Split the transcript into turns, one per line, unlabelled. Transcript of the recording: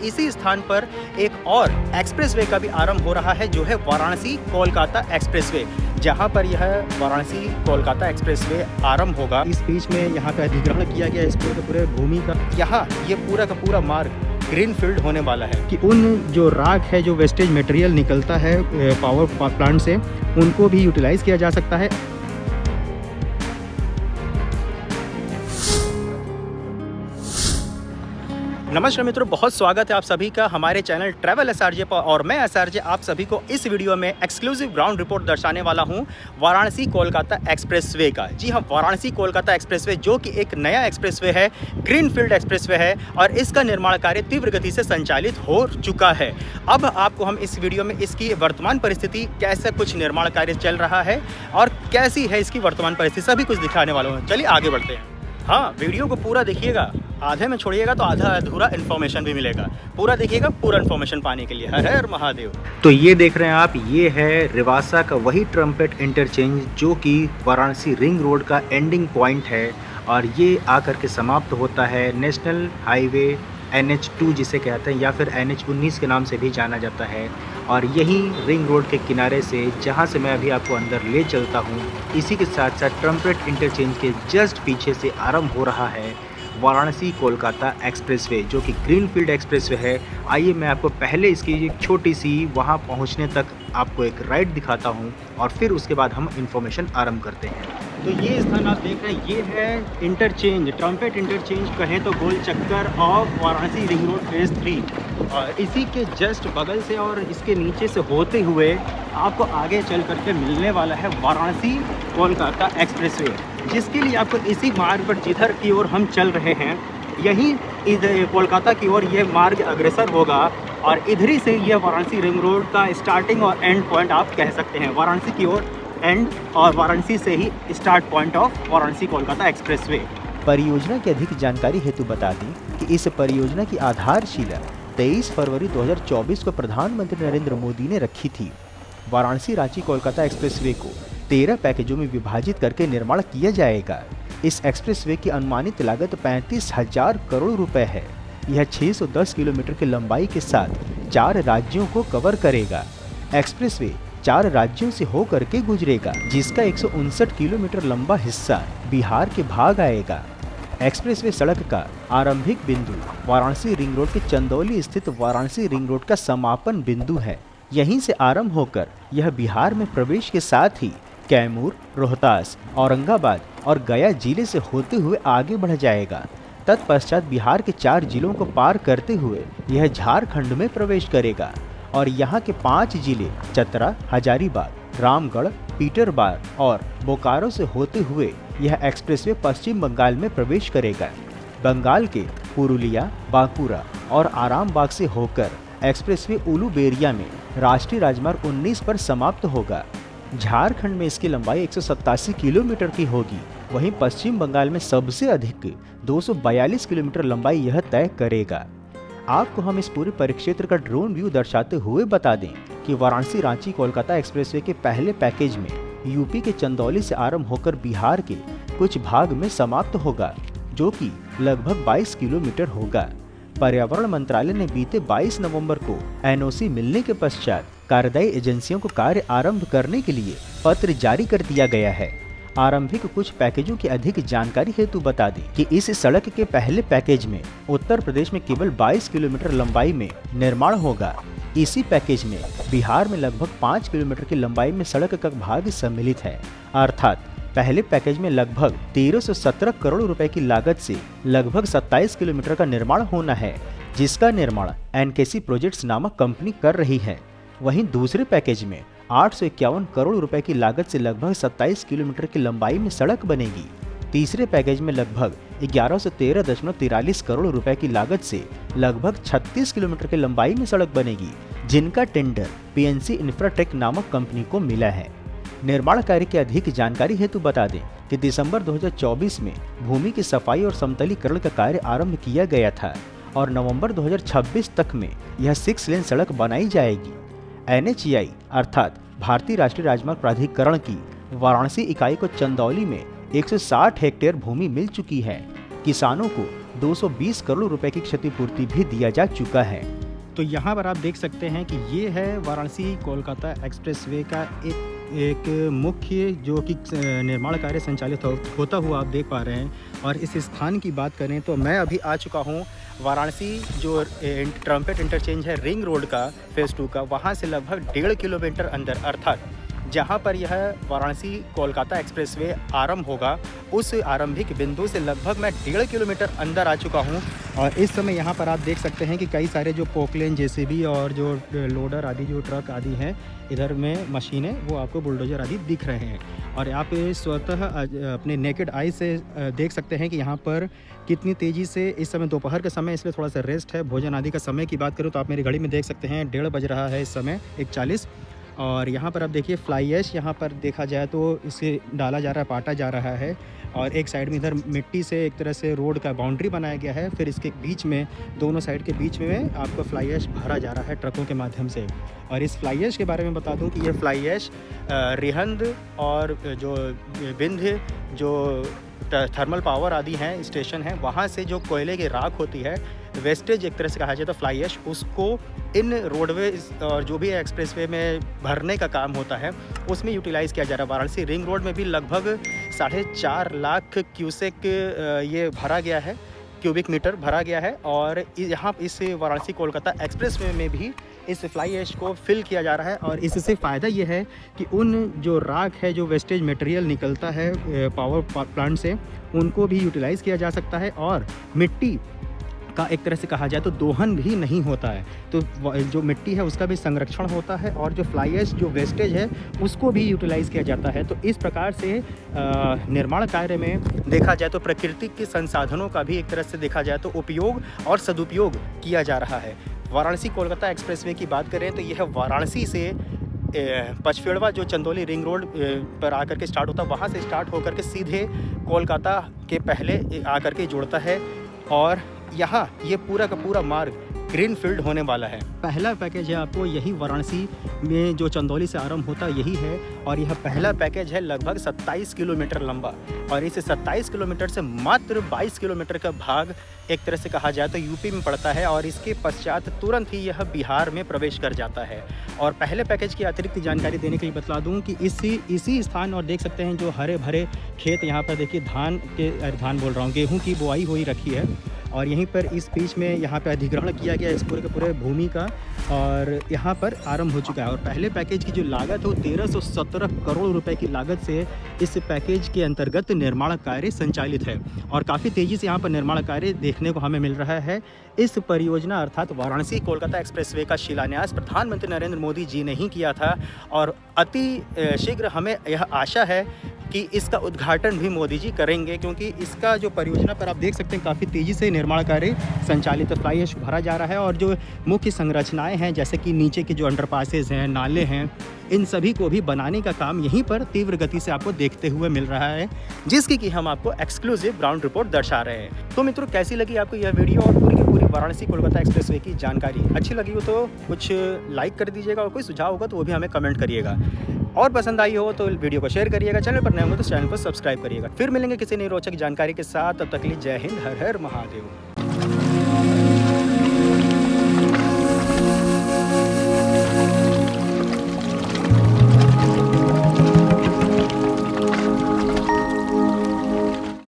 इसी स्थान पर एक और एक्सप्रेसवे का भी आरंभ हो रहा है, जो है वाराणसी कोलकाता एक्सप्रेसवे। जहां पर यह वाराणसी कोलकाता एक्सप्रेसवे आरंभ होगा, इस बीच में यहाँ पे अधिग्रहण किया गया इस पूरे भूमि का। यहाँ ये पूरा का पूरा मार्ग ग्रीन फील्ड होने वाला है कि उन जो राख है, जो वेस्टेज मटेरियल निकलता है पावर प्लांट से, उनको भी यूटिलाइज किया जा सकता है। नमस्कार मित्रों, बहुत स्वागत है आप सभी का हमारे चैनल ट्रैवल एसआरजे पर। और मैं एसआरजे आप सभी को इस वीडियो में एक्सक्लूसिव ग्राउंड रिपोर्ट दर्शाने वाला हूं वाराणसी कोलकाता एक्सप्रेसवे का। जी हां, वाराणसी कोलकाता एक्सप्रेसवे जो कि एक नया एक्सप्रेसवे है, ग्रीनफील्ड एक्सप्रेसवे है, और इसका निर्माण कार्य तीव्र गति से संचालित हो चुका है। अब आपको हम इस वीडियो में इसकी वर्तमान परिस्थिति, कैसे कुछ निर्माण कार्य चल रहा है और कैसी है इसकी वर्तमान परिस्थिति, सभी कुछ दिखाने वाला हूँ। चलिए आगे बढ़ते हैं। हाँ, वीडियो को पूरा देखिएगा, आधे में छोड़िएगा तो आधा अधूरा इन्फॉर्मेशन भी मिलेगा। पूरा देखिएगा पूरा इन्फॉर्मेशन पाने के लिए। हर हर महादेव। तो ये देख रहे हैं आप, ये है रिवासा का वही ट्रम्पेट इंटरचेंज जो कि वाराणसी रिंग रोड का एंडिंग पॉइंट है, और ये आकर के समाप्त होता है नेशनल हाईवे NH2 जिसे कहते हैं, या फिर NH19 के नाम से भी जाना जाता है। और यही रिंग रोड के किनारे से, जहाँ से मैं अभी आपको अंदर ले चलता हूँ, इसी के साथ साथ ट्रम्पेट इंटरचेंज के जस्ट पीछे से आरंभ हो रहा है वाराणसी कोलकाता एक्सप्रेसवे, जो कि ग्रीनफील्ड एक्सप्रेसवे है। आइए मैं आपको पहले इसकी एक छोटी सी वहाँ पहुँचने तक आपको एक राइड दिखाता हूँ, और फिर उसके बाद हम इन्फॉर्मेशन आरंभ करते हैं। तो ये स्थान आप देख रहे हैं, ये है इंटरचेंज, ट्रम्पेट इंटरचेंज कहें तो गोल चक्कर of Varanasi ring road phase 3। और इसी के जस्ट बगल से और इसके नीचे से होते हुए आपको आगे चल करके मिलने वाला है वाराणसी कोलकाता एक्सप्रेसवे, जिसके लिए आपको इसी मार्ग पर जिधर की ओर हम चल रहे हैं, यही इधर कोलकाता की ओर ये मार्ग अग्रसर होगा। और इधर ही से यह वाराणसी रिंग रोड का स्टार्टिंग और एंड पॉइंट आप कह सकते हैं। वाराणसी की ओर एंड और वाराणसी से ही start point of Varanasi Kolkata expressway. परियोजना की अधिक जानकारी हेतु बता दें कि इस परियोजना की आधारशिला 23 फरवरी 2024 को प्रधानमंत्री नरेंद्र मोदी ने रखी थी। वाराणसी रांची कोलकाता एक्सप्रेसवे को 13 पैकेजों में विभाजित करके निर्माण किया जाएगा। इस एक्सप्रेसवे की अनुमानित लागत 35,000 करोड़ रुपए है। यह 610 किलोमीटर की लंबाई के साथ 4 राज्यों को कवर करेगा। एक्सप्रेसवे 4 राज्यों से होकर के गुजरेगा, जिसका 159 किलोमीटर लंबा हिस्सा बिहार के भाग आएगा। एक्सप्रेसवे सड़क का आरंभिक बिंदु वाराणसी रिंग रोड के चंदौली स्थित वाराणसी रिंग रोड का समापन बिंदु है। यहीं से आरंभ होकर यह बिहार में प्रवेश के साथ ही कैमूर, रोहतास, औरंगाबाद और गया जिले से होते हुए आगे बढ़ जाएगा। तत्पश्चात बिहार के 4 जिलों को पार करते हुए यह झारखंड में प्रवेश करेगा, और यहाँ के 5 जिले चतरा, हजारीबाग, रामगढ़, पीटरबार और बोकारो से होते हुए यह एक्सप्रेसवे पश्चिम बंगाल में प्रवेश करेगा। बंगाल के पुरुलिया, बांकुरा और आरामबाग से होकर एक्सप्रेसवे उलूबेरिया में राष्ट्रीय राजमार्ग 19 पर समाप्त होगा। झारखंड में इसकी लंबाई 187 किलोमीटर की होगी। वहीं पश्चिम बंगाल में सबसे अधिक 242 किलोमीटर लंबाई यह तय करेगा। आपको हम इस पूरे परिक्षेत्र का ड्रोन व्यू दर्शाते हुए बता दें कि वाराणसी रांची कोलकाता एक्सप्रेसवे के पहले पैकेज में यूपी के चंदौली से आरंभ होकर बिहार के कुछ भाग में समाप्त होगा, जो कि लगभग 22 किलोमीटर होगा। पर्यावरण मंत्रालय ने बीते 22 नवंबर को NOC मिलने के पश्चात कार्यदायी एजेंसियों को कार्य आरंभ करने के लिए पत्र जारी कर दिया गया है। आरंभिक कुछ पैकेजों की अधिक जानकारी हेतु बता दें कि इस सड़क के पहले पैकेज में उत्तर प्रदेश में केवल 22 किलोमीटर लंबाई में निर्माण होगा। इसी पैकेज में बिहार में लगभग 5 किलोमीटर की लंबाई में सड़क का भाग सम्मिलित है। अर्थात पहले पैकेज में लगभग 1317 करोड़ रुपए की लागत से लगभग 27 किलोमीटर का निर्माण होना है, जिसका निर्माण NKC प्रोजेक्ट्स नामक कंपनी कर रही है। वहीं दूसरे पैकेज में 851 करोड़ रुपए की लागत से लगभग 27 किलोमीटर की लंबाई में सड़क बनेगी। तीसरे पैकेज में लगभग 1113.43 करोड़ रुपए की लागत से लगभग 36 किलोमीटर की लंबाई में सड़क बनेगी, जिनका टेंडर PNC इंफ्राटेक नामक कंपनी को मिला है। निर्माण कार्य की अधिक जानकारी हेतु बता दें कि दिसंबर 2024 में भूमि की सफाई और समतलीकरण का कार्य आरंभ किया गया था, और नवंबर 2026 तक में यह 6 लेन सड़क बनाई जाएगी। NHAI अर्थात भारतीय राष्ट्रीय राजमार्ग प्राधिकरण की वाराणसी इकाई को चंदौली में 160 हेक्टेयर भूमि मिल चुकी है। किसानों को
220 करोड़ रुपए की क्षतिपूर्ति भी दिया जा चुका है।
तो यहाँ पर आप देख सकते हैं कि ये है वाराणसी कोलकाता एक्सप्रेसवे का एक मुख्य जो कि निर्माण कार्य संचालित होता हुआ आप देख पा रहे हैं। और इस स्थान की बात करें तो मैं अभी आ चुका हूँ वाराणसी जो ट्रम्पेट इंटरचेंज है रिंग रोड का फेज़ 2 का, वहाँ से लगभग 1.5 किलोमीटर अंदर, अर्थात जहाँ पर यह वाराणसी कोलकाता एक्सप्रेसवे आरंभ होगा उस आरंभिक बिंदु से लगभग मैं 1.5 किलोमीटर अंदर आ चुका हूँ। और इस समय यहाँ पर आप देख सकते हैं कि कई सारे जो पोकलेन जेसीबी और जो लोडर आदि जो ट्रक आदि हैं इधर में मशीनें, वो आपको बुलडोजर आदि दिख रहे हैं। और आप स्वतः अपने नेकेड आई से देख सकते हैं कि यहाँ पर कितनी तेज़ी से इस समय दोपहर का समय, इसलिए थोड़ा सा रेस्ट है। भोजन आदि का समय की बात करूँ तो आप मेरी घड़ी में देख सकते हैं 1:30 बज रहा है इस समय 1:40। और यहाँ पर आप देखिए फ्लाई ऐश यहाँ पर देखा जाए तो इसे डाला जा रहा है, पाटा जा रहा है। और एक साइड में इधर मिट्टी से एक तरह से रोड का बाउंड्री बनाया गया है, फिर इसके बीच में दोनों साइड के बीच में आपको फ्लाई ऐश भरा जा रहा है ट्रकों के माध्यम से। और इस फ्लाई ऐश के बारे में बता दूं कि ये फ्लाई ऐश रिहंद और जो विंध्य जो थर्मल पावर आदि हैं स्टेशन हैं, वहाँ से जो कोयले की राख होती है, वेस्टेज एक तरह से कहा जाए तो फ्लाई ऐश, उसको इन रोडवेज और जो भी एक्सप्रेसवे में भरने का काम होता है उसमें यूटिलाइज़ किया जा रहा है। वाराणसी रिंग रोड में भी लगभग 4.5 लाख क्यूसेक ये भरा गया है, क्यूबिक मीटर भरा गया है। और यहाँ इस वाराणसी कोलकाता एक्सप्रेसवे में भी इस फ्लाई ऐश को फिल किया जा रहा है। और इससे फ़ायदा ये है कि उन जो राख है, जो वेस्टेज मटेरियल निकलता है पावर प्लांट से, उनको भी यूटिलाइज़ किया जा सकता है। और मिट्टी का एक तरह से कहा जाए तो दोहन भी नहीं होता है, तो जो मिट्टी है उसका भी संरक्षण होता है। और जो फ्लाई ऐश जो वेस्टेज है उसको भी यूटिलाइज़ किया जाता है। तो इस प्रकार से निर्माण कार्य में देखा जाए तो प्राकृतिक के संसाधनों का भी एक तरह से देखा जाए तो उपयोग और सदुपयोग किया जा रहा है। वाराणसी कोलकाता एक्सप्रेसवे की बात करें तो यह वाराणसी से पचपेड़वा जो चंदौली रिंग रोड पर आकर के स्टार्ट होता है, वहाँ से स्टार्ट होकर के सीधे कोलकाता के पहले आकर के जुड़ता है। और यहाँ ये पूरा का पूरा मार्ग ग्रीन फील्ड होने वाला है। पहला पैकेज है आपको यही वाराणसी में जो चंदौली से आरंभ होता यही है। और यह पहला पैकेज है लगभग 27 किलोमीटर लंबा। और इस 27 किलोमीटर से मात्र 22 किलोमीटर का भाग एक तरह से कहा जाए तो यूपी में पड़ता है। और इसके पश्चात तुरंत ही यह बिहार में प्रवेश कर जाता है। और पहले पैकेज की अतिरिक्त जानकारी देने के लिए बता दूं कि इसी स्थान और देख सकते हैं जो हरे भरे खेत, यहाँ पर देखिए धान बोल रहा हूँ, गेहूँ की बुआई हुई रखी है। और यहीं पर इस बीच में यहाँ पर अधिग्रहण किया गया इस पूरे के पूरे भूमि का, और यहाँ पर आरंभ हो चुका है। और पहले पैकेज की जो लागत है वो 1317 करोड़ रुपए की लागत से इस पैकेज के अंतर्गत निर्माण कार्य संचालित है। और काफ़ी तेज़ी से यहाँ पर निर्माण कार्य देखने को हमें मिल रहा है। इस परियोजना अर्थात वाराणसी कोलकाता एक्सप्रेसवे का शिलान्यास प्रधानमंत्री नरेंद्र मोदी जी ने ही किया था। और अति शीघ्र हमें यह आशा है कि इसका उद्घाटन भी मोदी जी करेंगे, क्योंकि इसका जो परियोजना पर आप देख सकते हैं काफ़ी तेज़ी से निर्माण कार्य संचालित फ्लाई ऐश भरा जा रहा है। और जो मुख्य संरचनाएं हैं जैसे कि नीचे के जो अंडरपासेज हैं, नाले हैं, इन सभी को भी बनाने का काम यहीं पर तीव्र गति से आपको देखते हुए मिल रहा है, जिसकी कि हम आपको एक्सक्लूसिव ग्राउंड रिपोर्ट दर्शा रहे हैं। तो मित्रों, कैसी लगी आपको यह वीडियो और पूरी की पूरी वाराणसी कोलकाता एक्सप्रेसवे की जानकारी? अच्छी लगी हो तो कुछ लाइक कर दीजिएगा, और कोई सुझाव होगा तो वो भी हमें कमेंट करिएगा। और पसंद आई हो तो वीडियो को शेयर करिएगा, चैनल पर नए हो तो चैनल को सब्सक्राइब करिएगा। फिर मिलेंगे किसी नई रोचक जानकारी के साथ, तब तक के लिए जय हिंद, हर हर महादेव।